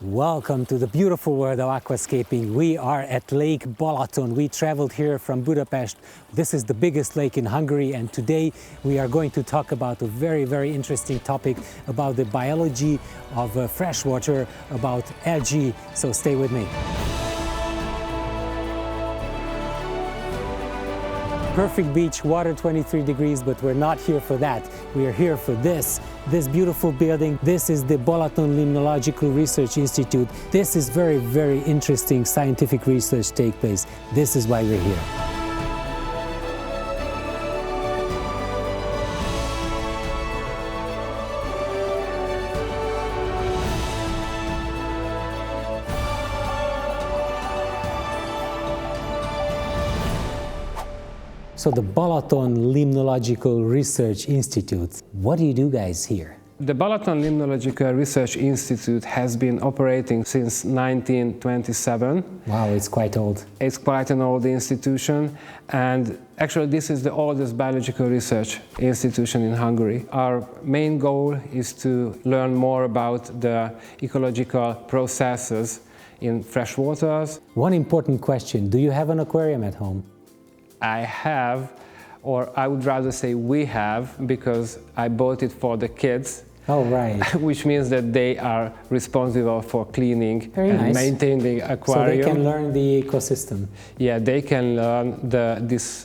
Welcome to the beautiful world of aquascaping. We are at Lake Balaton. We traveled here from Budapest. This is the biggest lake in Hungary, and today we are going to talk about a very interesting topic about the biology of freshwater, about algae. So stay with me. Perfect beach, water 23 degrees, but we're not here for that. We are here for this beautiful building. This is the Balaton Limnological Research Institute. This is very interesting scientific research take place. This is why we're here. So the Balaton Limnological Research Institute, what do you do guys here? The Balaton Limnological Research Institute has been operating since 1927. Wow, it's quite old. It's quite an old institution, and actually this is the oldest biological research institution in Hungary. Our main goal is to learn more about the ecological processes in fresh waters. One important question, do you have an aquarium at home? I have, or I would rather say we have, because I bought it for the kids. Oh, right. Which means that they are responsible for cleaning and maintaining the aquarium. So they can learn the ecosystem. Yeah, they can learn this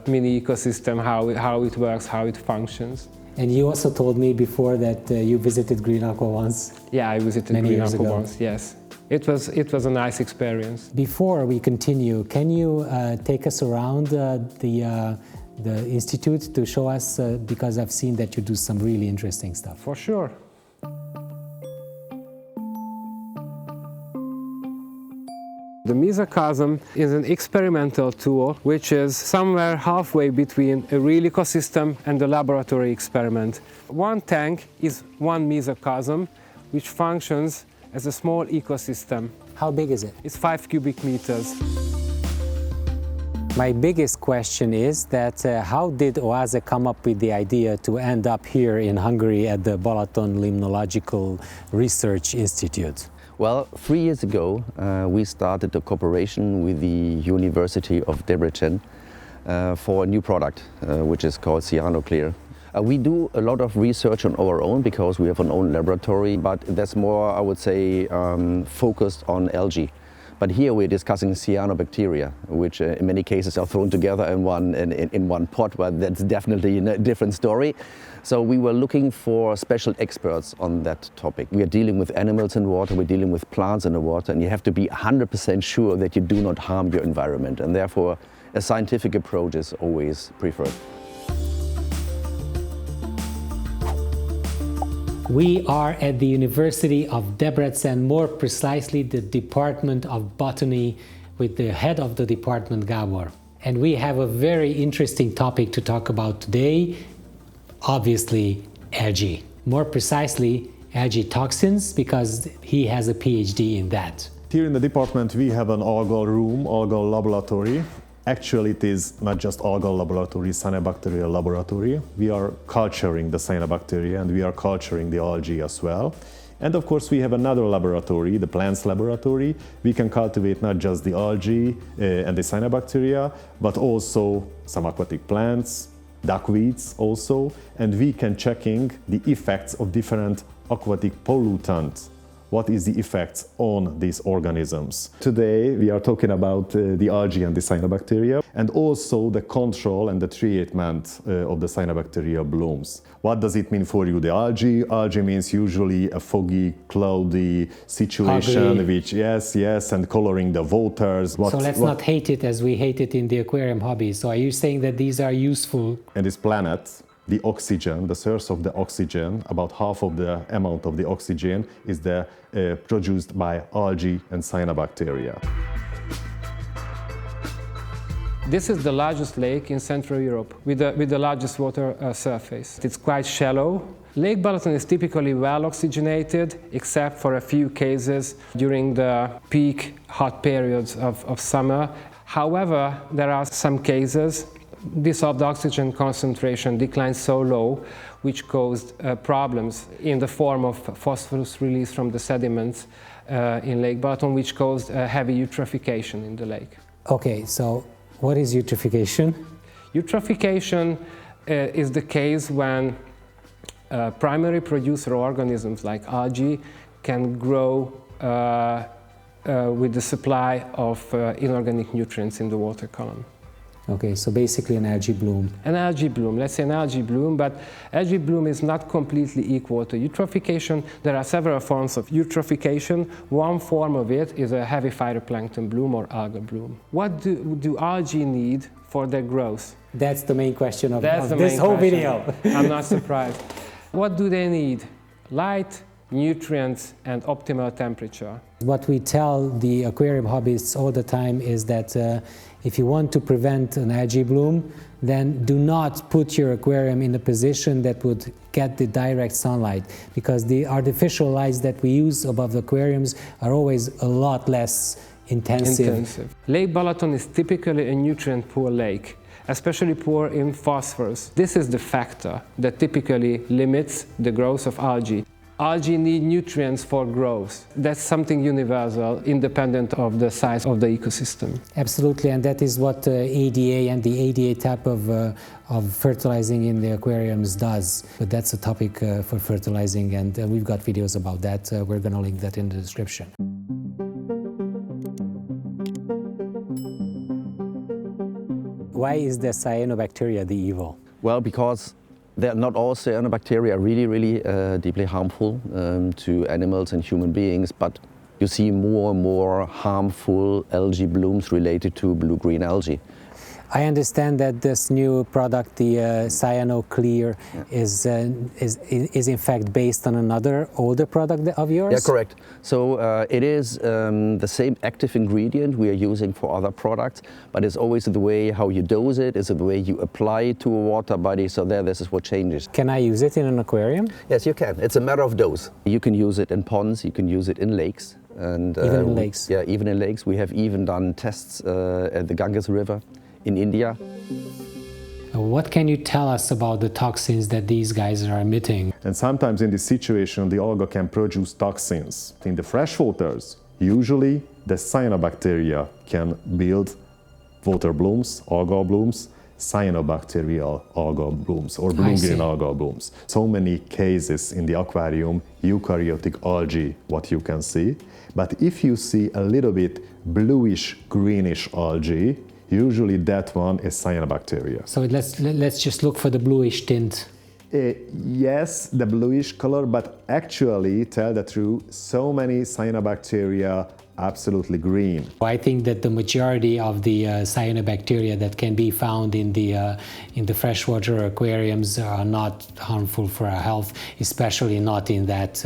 mini ecosystem, how it works, how it functions. And you also told me before that you visited Green Aqua once. Yeah, I visited Green Aqua once, yes. It was a nice experience. Before we continue, can you take us around the institute to show us, because I've seen that you do some really interesting stuff. For sure. The mesocosm is an experimental tool which is somewhere halfway between a real ecosystem and a laboratory experiment. One tank is one mesocosm which functions as a small ecosystem. How big is it? It's 5 cubic meters. My biggest question is that how did ALGAE come up with the idea to end up here in Hungary at the Balaton Limnological Research Institute? Well, 3 years ago we started a cooperation with the University of Debrecen for a new product which is called Cyanobacteria. We do a lot of research on our own because we have an own laboratory, but that's more, I would say, focused on algae. But here we're discussing cyanobacteria, which in many cases are thrown together in one pot, but that's definitely a different story. So we were looking for special experts on that topic. We are dealing with animals in water, we're dealing with plants in the water, and you have to be 100% sure that you do not harm your environment, and therefore a scientific approach is always preferred. We are at the University of Debrecen, more precisely the Department of Botany, with the head of the department, Gábor. And we have a very interesting topic to talk about today, obviously algae. More precisely, algae toxins, because he has a PhD in that. Here in the department we have an algal room, algal laboratory. Actually, it is not just algal laboratory, Cyanobacteria laboratory. We are culturing the cyanobacteria and we are culturing the algae as well. And of course, we have another laboratory, the plants laboratory. We can cultivate not just the algae and the cyanobacteria, but also some aquatic plants, duckweeds also, and we can checking the effects of different aquatic pollutants. What is the effects on these organisms? Today we are talking about the algae and the cyanobacteria, and also the control and the treatment of the cyanobacteria blooms. What does it mean for you, the algae? Algae means usually a foggy, cloudy situation, Ugly. which yes, and coloring the waters. So let's not hate it as we hate it in the aquarium hobby. So are you saying that these are useful? And this planet, the oxygen, the source of the oxygen, about half of the amount of the oxygen is produced by algae and cyanobacteria. This is the largest lake in Central Europe with the largest water surface. It's quite shallow. Lake Balaton is typically well oxygenated, except for a few cases during the peak hot periods of summer. However, there are some cases dissolved oxygen concentration declined so low, which caused problems in the form of phosphorus release from the sediments in Lake Balaton, which caused heavy eutrophication in the lake. Okay, so what is eutrophication? Eutrophication is the case when primary producer organisms like algae can grow with the supply of inorganic nutrients in the water column. Okay, so basically an algae bloom. An algae bloom, let's say an algae bloom, but algae bloom is not completely equal to eutrophication. There are several forms of eutrophication. One form of it is a heavy phytoplankton bloom or algae bloom. What do algae need for their growth? That's the main question of That's this whole video. I'm not surprised. What do they need? Light, nutrients, and optimal temperature. What we tell the aquarium hobbyists all the time is that if you want to prevent an algae bloom, then do not put your aquarium in a position that would get the direct sunlight, because the artificial lights that we use above the aquariums are always a lot less intensive. Lake Balaton is typically a nutrient-poor lake, especially poor in phosphorus. This is the factor that typically limits the growth of algae. Algae need nutrients for growth. That's something universal, independent of the size of the ecosystem. Absolutely, and that is what ADA and the ADA type of fertilizing in the aquariums does. But that's a topic for fertilizing, and we've got videos about that. We're going to link that in the description. Why is the Cyanobacteria the evil? Well, because not all cyanobacteria are really deeply harmful to animals and human beings, but you see more and more harmful algae blooms related to blue-green algae. I understand that this new product, the CyanoClear, is in fact based on another older product of yours? Yeah, correct. So it is the same active ingredient we are using for other products, but it's always the way how you dose it, it's the way you apply it to a water body, so this is what changes. Can I use it in an aquarium? Yes, you can. It's a matter of dose. You can use it in ponds, you can use it in lakes. And, even in lakes? Yeah, even in lakes. We have even done tests at the Ganges River in India. What can you tell us about the toxins that these guys are emitting? And sometimes in this situation, the alga can produce toxins. In the freshwaters, usually the cyanobacteria can build water blooms, algal blooms, cyanobacterial algal blooms or blue-green algal blooms. So many cases in the aquarium, eukaryotic algae, what you can see. But if you see a little bit bluish, greenish algae, usually that one is cyanobacteria. So let's just look for the bluish tint. Yes, the bluish color, but actually, tell the truth, so many cyanobacteria absolutely green. I think that the majority of the cyanobacteria that can be found in the freshwater aquariums are not harmful for our health, especially not in that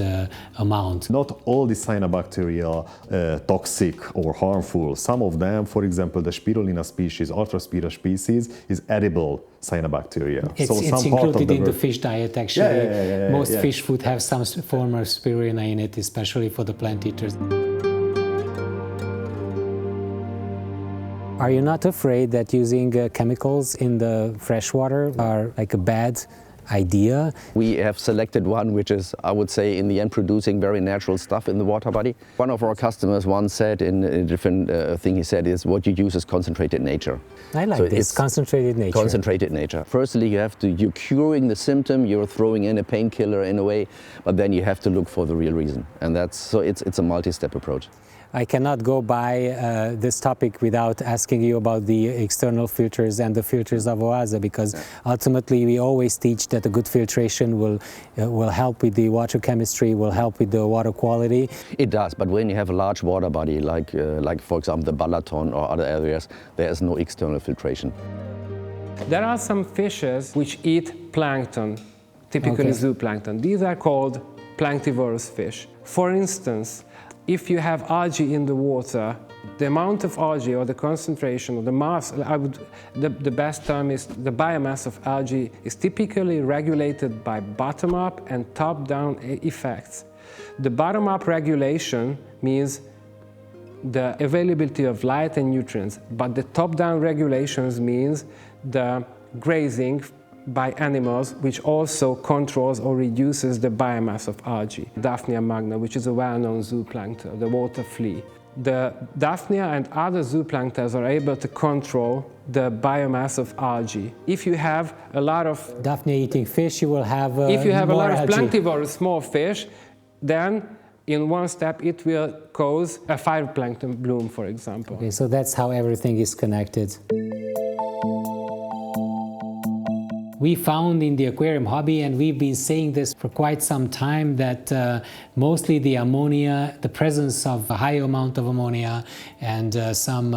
amount. Not all the cyanobacteria toxic or harmful. Some of them, for example, the spirulina species, Ultraspira species, is edible cyanobacteria. It's included in the fish diet, actually. Most yeah. fish food have some form of spirulina in it, especially for the plant eaters. Are you not afraid that using chemicals in the freshwater are like a bad idea? We have selected one which is, I would say, in the end producing very natural stuff in the water body. One of our customers once said in a different thing he said is what you use is concentrated nature. I like this, concentrated nature. Concentrated nature. Firstly, you're curing the symptom, you're throwing in a painkiller in a way, but then you have to look for the real reason. And it's a multi-step approach. I cannot go by this topic without asking you about the external filters and the filters of OASA, because ultimately we always teach that a good filtration will help with the water chemistry, will help with the water quality. It does, but when you have a large water body like for example the Balaton or other areas, there is no external filtration. There are some fishes which eat plankton, typically zooplankton. These are called planktivorous fish. For instance, if you have algae in the water, the amount of algae or the concentration or the mass, the best term is the biomass of algae is typically regulated by bottom-up and top-down effects. The bottom-up regulation means the availability of light and nutrients, but the top-down regulations means the grazing by animals, which also controls or reduces the biomass of algae. Daphnia magna, which is a well-known zooplankton, the water flea. The Daphnia and other zooplanktons are able to control the biomass of algae. If you have a lot of Daphnia-eating fish, you will have if you have a lot of algae. planktivore small fish, then in one step it will cause a phytoplankton bloom, for example. Okay, so that's how everything is connected. We found in the aquarium hobby, and we've been saying this for quite some time, that mostly the ammonia, the presence of a high amount of ammonia and some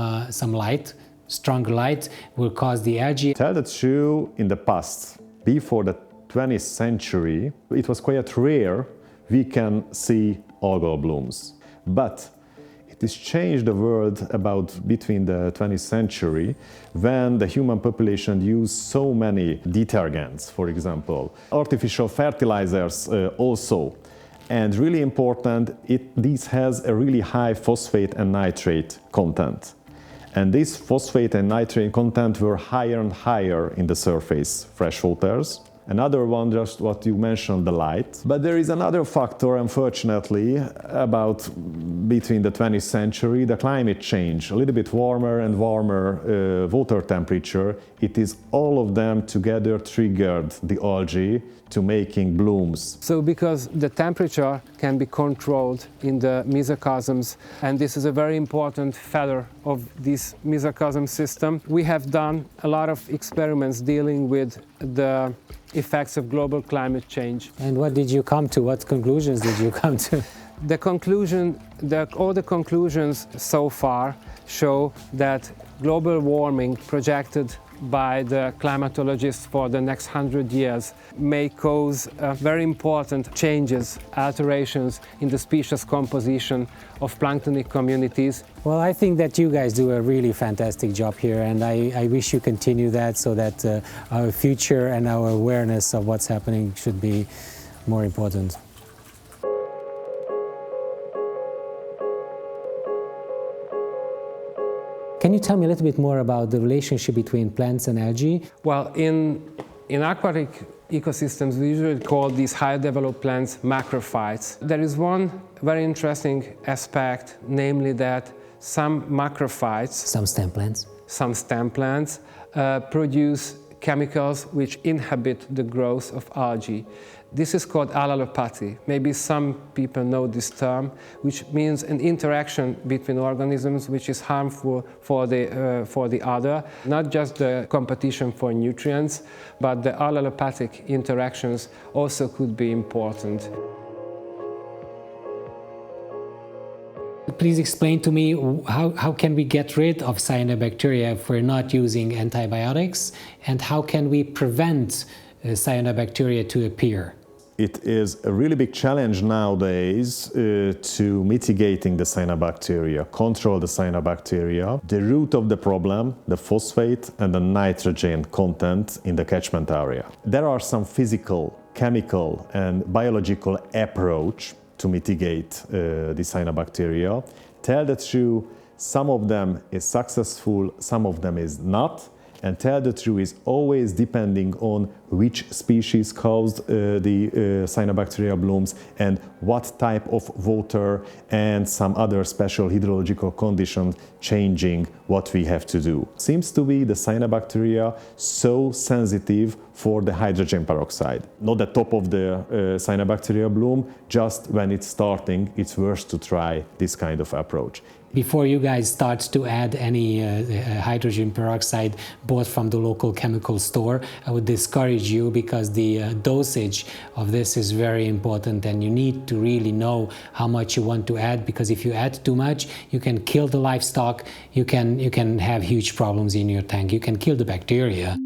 light, strong light, will cause the algae. Tell the truth, in the past, before the 20th century, it was quite rare we can see algal blooms. But it has changed the world about between the 20th century, when the human population used so many detergents, for example, artificial fertilizers also. And really important, this has a really high phosphate and nitrate content. And this phosphate and nitrate content were higher and higher in the surface freshwaters. Another one, just what you mentioned, the light. But there is another factor, unfortunately, about between the 20th century, the climate change, a little bit warmer and warmer water temperature. It is all of them together triggered the algae to making blooms. So because the temperature can be controlled in the mesocosms, and this is a very important feature of this mesocosm system, we have done a lot of experiments dealing with the effects of global climate change. And what did you come to? What conclusions did you come to? The conclusion, all the conclusions so far show that global warming projected by the climatologists for the next 100 years may cause very important changes, alterations in the species composition of planktonic communities. Well, I think that you guys do a really fantastic job here, and I wish you continue that, so that our future and our awareness of what's happening should be more important. Can you tell me a little bit more about the relationship between plants and algae? Well, in aquatic ecosystems, we usually call these high-developed plants macrophytes. There is one very interesting aspect, namely that some macrophytes, Some stem plants, produce chemicals which inhibit the growth of algae. This is called allelopathy. Maybe some people know this term, which means an interaction between organisms which is harmful for the other. Not just the competition for nutrients, but the allelopathic interactions also could be important. Please explain to me how can we get rid of cyanobacteria if we're not using antibiotics, and how can we prevent cyanobacteria to appear? It is a really big challenge nowadays to mitigating the cyanobacteria, control the cyanobacteria. The root of the problem, the phosphate and the nitrogen content in the catchment area. There are some physical, chemical and biological approach to mitigate the cyanobacteria. Tell the truth, some of them is successful, some of them is not. And tell the truth is always depending on which species caused the cyanobacteria blooms and what type of water and some other special hydrological conditions changing what we have to do. Seems to be the cyanobacteria so sensitive for the hydrogen peroxide. Not the top of the cyanobacteria bloom, just when it's starting, it's worth to try this kind of approach. Before you guys start to add any hydrogen peroxide bought from the local chemical store, I would discourage you, because the dosage of this is very important, and you need to really know how much you want to add, because if you add too much, you can kill the livestock, you can have huge problems in your tank, you can kill the bacteria.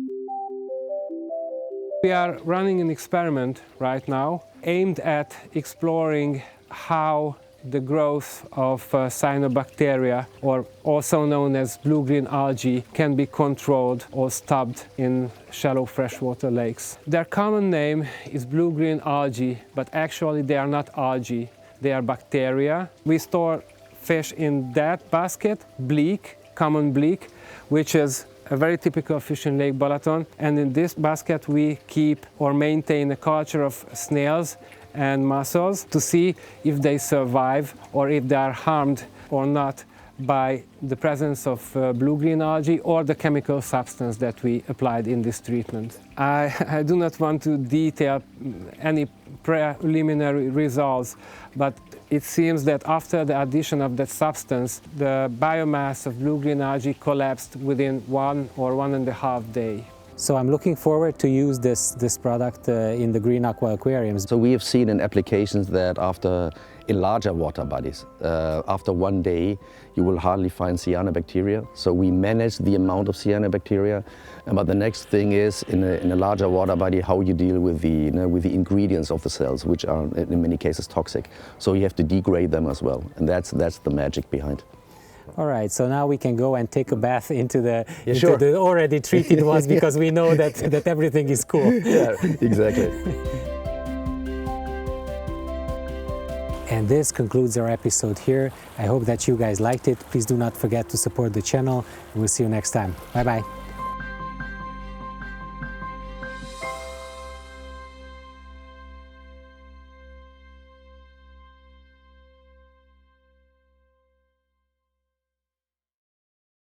We are running an experiment right now aimed at exploring how the growth of cyanobacteria, or also known as blue-green algae, can be controlled or stopped in shallow freshwater lakes. Their common name is blue-green algae, but actually they are not algae, they are bacteria. We store fish in that basket, bleak, common bleak, which is a very typical fish in Lake Balaton, and in this basket we keep or maintain a culture of snails and mussels to see if they survive or if they are harmed or not by the presence of blue-green algae or the chemical substance that we applied in this treatment. I do not want to detail any preliminary results, but it seems that after the addition of that substance, the biomass of blue-green algae collapsed within 1 or 1.5 days. So I'm looking forward to use this product in the Green Aqua aquariums. So we have seen in applications that in larger water bodies, after 1 day, you will hardly find cyanobacteria. So we manage the amount of cyanobacteria. But the next thing is, in a larger water body, how you deal with the ingredients of the cells, which are in many cases toxic. So you have to degrade them as well, and that's the magic behind. All right, so now we can go and take a bath into the Sure. the already treated ones, because we know that everything is cool. Yeah, exactly. And this concludes our episode here. I hope that you guys liked it. Please do not forget to support the channel. We'll see you next time. Bye-bye.